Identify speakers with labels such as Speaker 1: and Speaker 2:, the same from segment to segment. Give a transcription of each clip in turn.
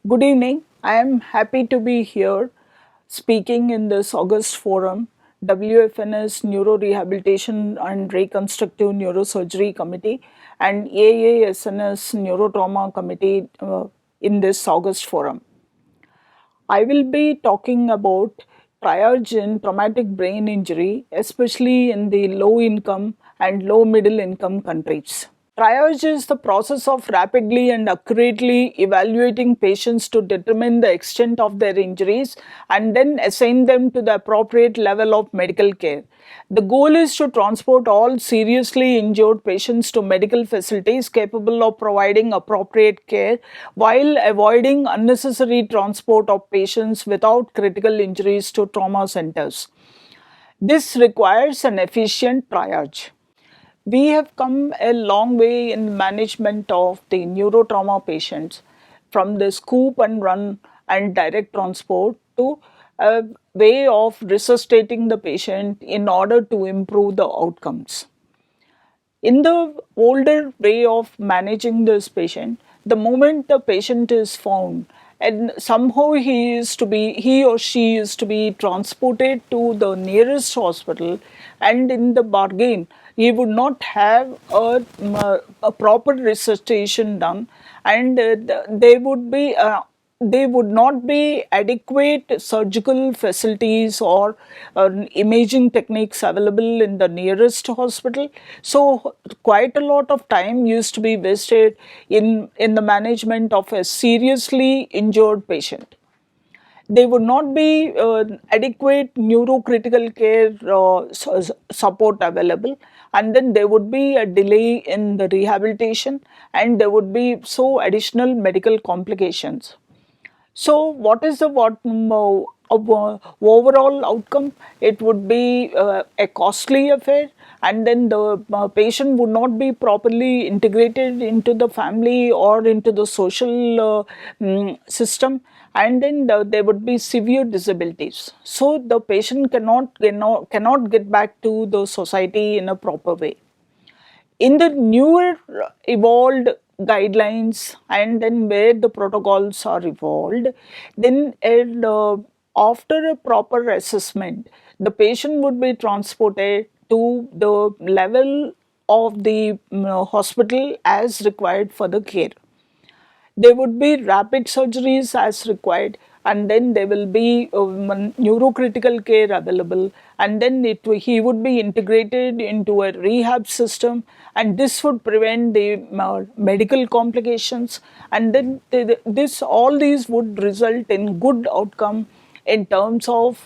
Speaker 1: Good evening. I am happy to be here speaking in this August forum, WFNS Neuro Rehabilitation and Reconstructive Neurosurgery Committee and AASNS Neurotrauma Committee in this August forum. I will be talking about triage in traumatic brain injury, especially in the low income and low middle income countries. Triage is the process of rapidly and accurately evaluating patients to determine the extent of their injuries and then assign them to the appropriate level of medical care. The goal is to transport all seriously injured patients to medical facilities capable of providing appropriate care while avoiding unnecessary transport of patients without critical injuries to trauma centers. This requires an efficient triage. We have come a long way in management of the neurotrauma patients from the scoop and run and direct transport to a way of resuscitating the patient in order to improve the outcomes. In the older way of managing this patient, the moment the patient is found and somehow he or she is to be transported to the nearest hospital, and in the bargain he would not have a proper resuscitation done, and they would not be adequate surgical facilities or imaging techniques available in the nearest hospital. So quite a lot of time used to be wasted in the management of a seriously injured patient. There would not be adequate neurocritical care support available, and then there would be a delay in the rehabilitation, and there would be so additional medical complications. So, what is the overall outcome? It would be a costly affair, and then the patient would not be properly integrated into the family or into the social system, and then there would be severe disabilities. So, the patient cannot get back to the society in a proper way. In the newer evolved guidelines, and then where the protocols are evolved, then after a proper assessment, the patient would be transported to the level of the hospital as required for the care. There would be rapid surgeries as required, and then there will be neurocritical care available, and then he would be integrated into a rehab system, and this would prevent the medical complications, and then this all these would result in good outcome in terms of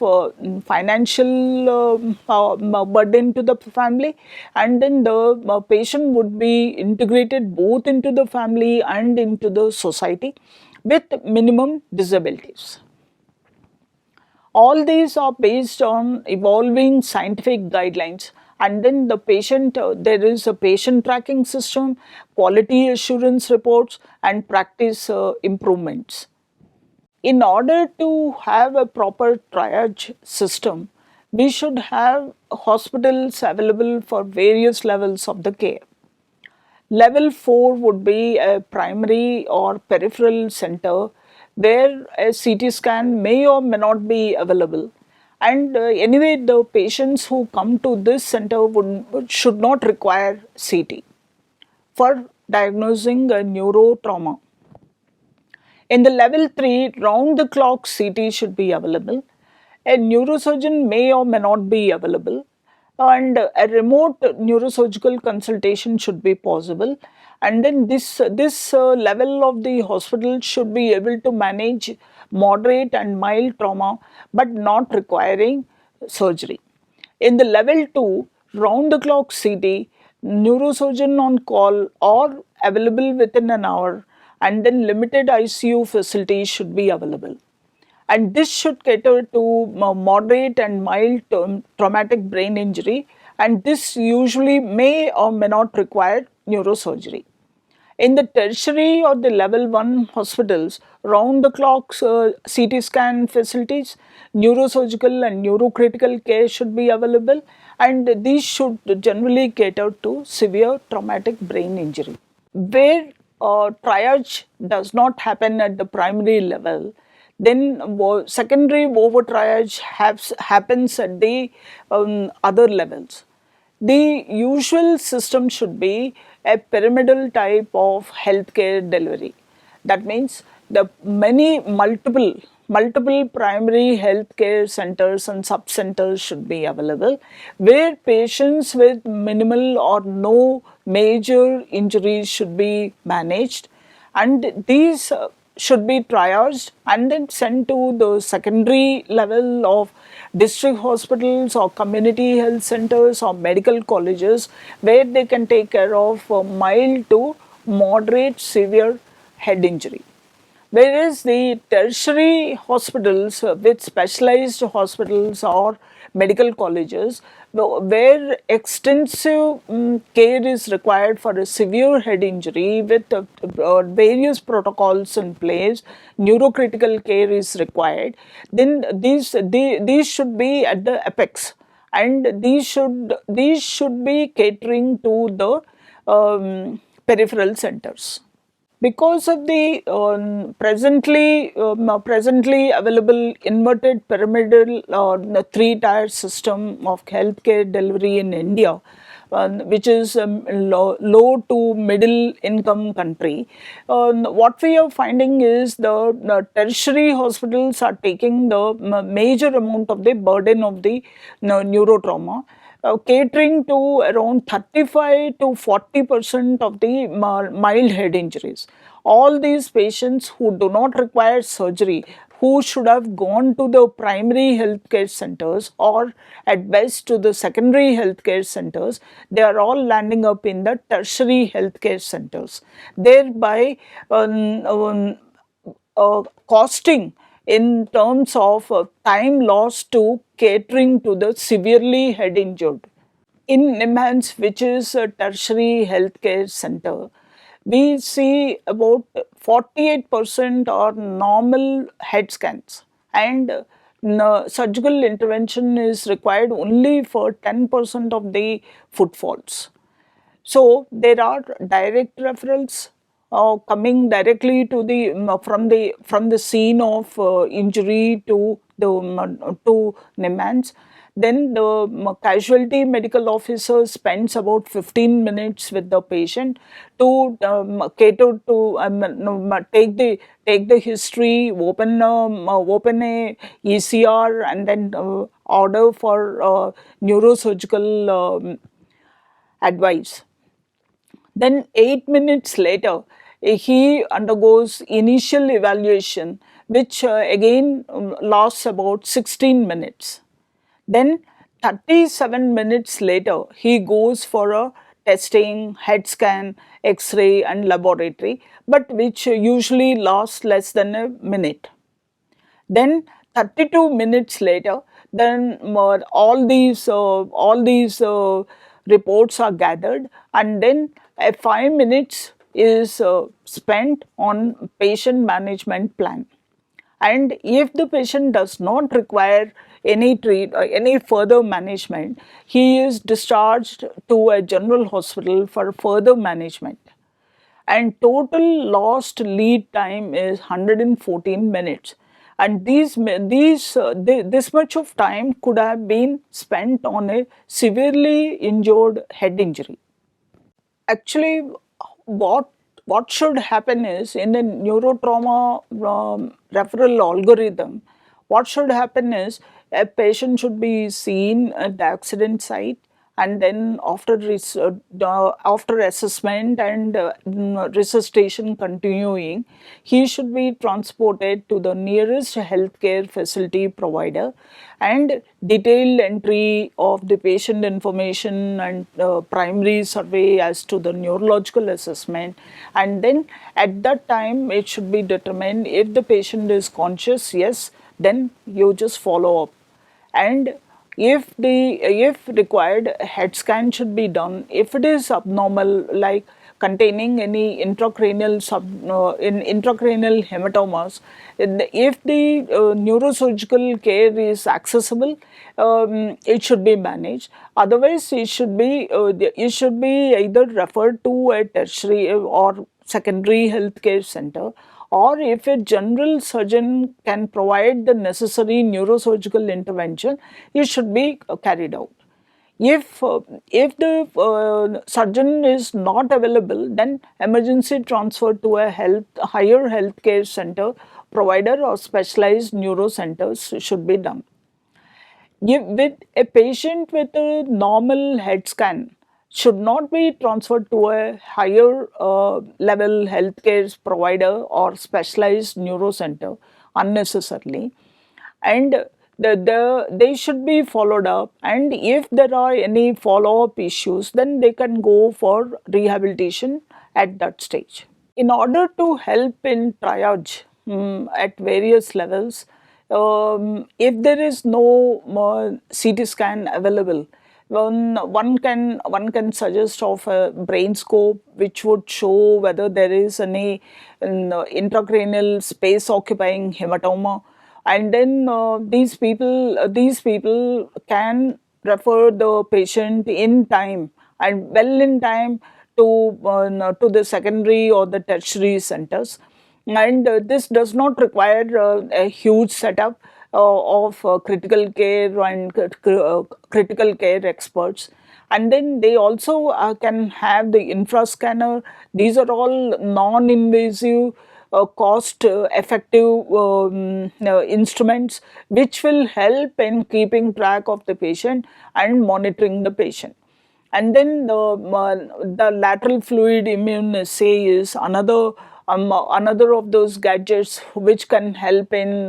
Speaker 1: financial burden to the family, and then the patient would be integrated both into the family and into the society with minimum disabilities. All these are based on evolving scientific guidelines, and then the patient there is a patient tracking system, quality assurance reports, and practice improvements. In order to have a proper triage system, we should have hospitals available for various levels of the care. Level 4 would be a primary or peripheral center where a CT scan may or may not be available. And anyway, the patients who come to this center should not require CT for diagnosing a neurotrauma. In the level 3, round the clock CT should be available. A neurosurgeon may or may not be available, and a remote neurosurgical consultation should be possible. And then this level of the hospital should be able to manage moderate and mild trauma, but not requiring surgery. In the level 2, round the clock CT, neurosurgeon on call or available within an hour, and then limited ICU facilities should be available. And this should cater to moderate and mild traumatic brain injury, and this usually may or may not require neurosurgery. In the tertiary or the level 1 hospitals, round the clock CT scan facilities, neurosurgical and neurocritical care should be available, and these should generally cater to severe traumatic brain injury. Where triage does not happen at the primary level, then secondary over triage happens at the other levels. The usual system should be a pyramidal type of healthcare delivery. That means the multiple primary healthcare centers and sub centers should be available, where patients with minimal or no major injuries should be managed, and these should be triaged and then sent to the secondary level of district hospitals or community health centers or medical colleges, where they can take care of mild to moderate severe head injury. Whereas the tertiary hospitals with specialized hospitals or medical colleges, where extensive care is required for a severe head injury with various protocols in place, neurocritical care is required, then these should be at the apex, and these should be catering to the peripheral centers. Because of the presently available inverted pyramidal three-tier system of healthcare delivery in India, which is low to middle income country, what we are finding is the tertiary hospitals are taking the major amount of the burden of the neurotrauma, catering to around 35 to 40% of the mild head injuries. All these patients who do not require surgery, who should have gone to the primary healthcare centers or at best to the secondary healthcare centers, they are all landing up in the tertiary healthcare centers, thereby costing in terms of time lost to catering to the severely head injured. In NIMHANS, which is a tertiary healthcare center, we see about 48% are normal head scans, and surgical intervention is required only for 10% of the footfalls. So there are direct referrals coming directly to the from the scene of injury to the to NIMHANS. Then the casualty medical officer spends about 15 minutes with the patient to cater to take the history, open a ECR, and then order for neurosurgical advice. Then 8 minutes later, he undergoes initial evaluation, which again lasts about 16 minutes. Then 37 minutes later, he goes for a testing, head scan, X-ray and laboratory, but which usually lasts less than a minute. Then 32 minutes later, then all these reports are gathered, and then 5 minutes is spent on patient management plan. And if the patient does not require any further management, he is discharged to a general hospital for further management. And total lost lead time is 114 minutes. And this much of time could have been spent on a severely injured head injury. Actually, what what should happen is, in a neurotrauma referral algorithm, what should happen is a patient should be seen at the accident site, and then after assessment and resuscitation continuing, he should be transported to the nearest healthcare facility provider, and detailed entry of the patient information and primary survey as to the neurological assessment, and then at that time it should be determined if the patient is conscious, yes, then you just follow up. And if required, head scan should be done. If it is abnormal, like containing any intracranial hematomas, if the neurosurgical care is accessible, it should be managed. Otherwise, it should be either referred to a tertiary or secondary healthcare center, or if a general surgeon can provide the necessary neurosurgical intervention, it should be carried out. If if the surgeon is not available, then emergency transfer to a higher healthcare center provider or specialized neuro centers should be done. With a patient with a normal head scan should not be transferred to a higher level healthcare provider or specialized neuro center unnecessarily, and they should be followed up, and if there are any follow-up issues, then they can go for rehabilitation at that stage. In order to help in triage at various levels, if there is no CT scan available, one can suggest of a brain scope which would show whether there is any intracranial space occupying hematoma, and then these people can refer the patient in time, and well in time, to the secondary or the tertiary centers, and this does not require a huge setup of critical care and critical care experts. And then they also can have the infra scanner. These are all non-invasive, cost effective instruments which will help in keeping track of the patient and monitoring the patient. And then the lateral fluid immunoassay is another of those gadgets which can help in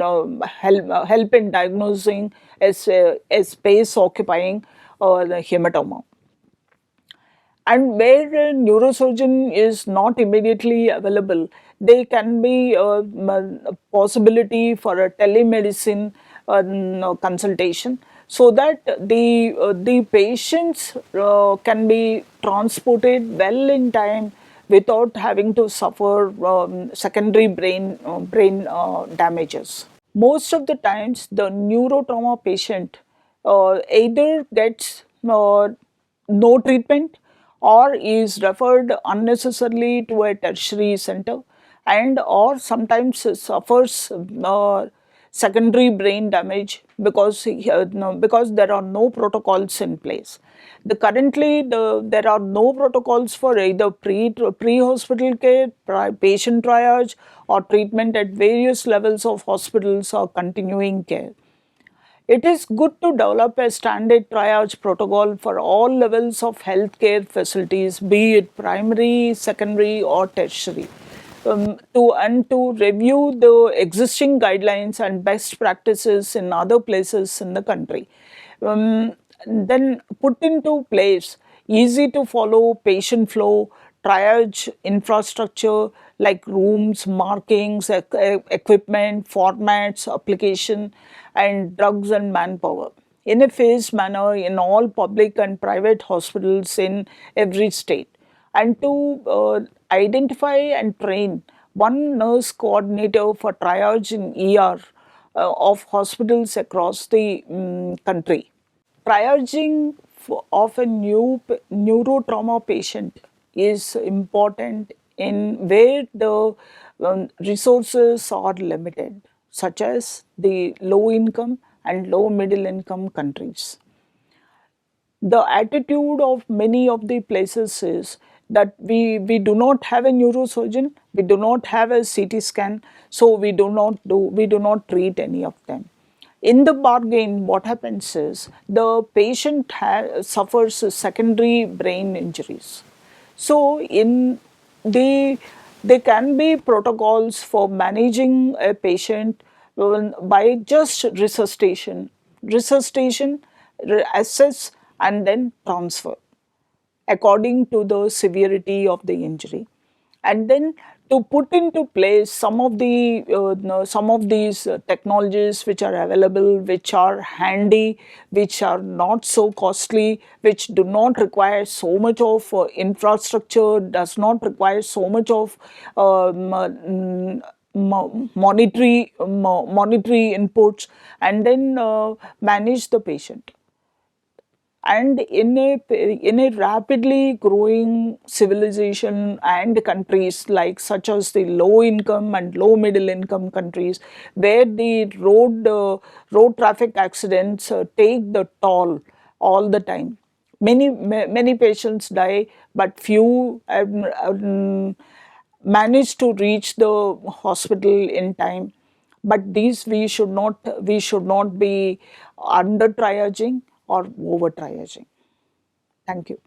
Speaker 1: diagnosing a space occupying the hematoma. And where a neurosurgeon is not immediately available, there can be a possibility for a telemedicine consultation, so that the patients can be transported well in time without having to suffer secondary brain damages. Most of the times, the neurotrauma patient either gets no treatment or is referred unnecessarily to a tertiary center, and or sometimes suffers secondary brain damage because no, because there are no protocols in place. There are no protocols for either pre-hospital care, patient triage, or treatment at various levels of hospitals or continuing care. It is good to develop a standard triage protocol for all levels of healthcare facilities, be it primary, secondary, or tertiary, to review the existing guidelines and best practices in other places in the country. Then put into place easy to follow patient flow, triage infrastructure like rooms, markings, equipment, formats, application, and drugs and manpower in a phased manner in all public and private hospitals in every state, and to identify and train one nurse coordinator for triage in ER of hospitals across the country. Triaging of a new neurotrauma patient is important in where the resources are limited, such as the low income and low middle income countries. The attitude of many of the places is that we do not have a neurosurgeon, we do not have a CT scan, so we do not treat any of them. In the bargain, what happens is the patient suffers secondary brain injuries. So in the there can be protocols for managing a patient by just resuscitation, assess, and then transfer according to the severity of the injury, and then to put into place some of these technologies which are available, which are handy, which are not so costly, which do not require so much of infrastructure, does not require so much of monetary inputs, and then manage the patient. and in a rapidly growing civilization and countries like such as the low income and low middle income countries, where the road traffic accidents take the toll all the time. Many patients die, but few manage to reach the hospital in time. But these we should not be under triaging or over triaging. Thank you.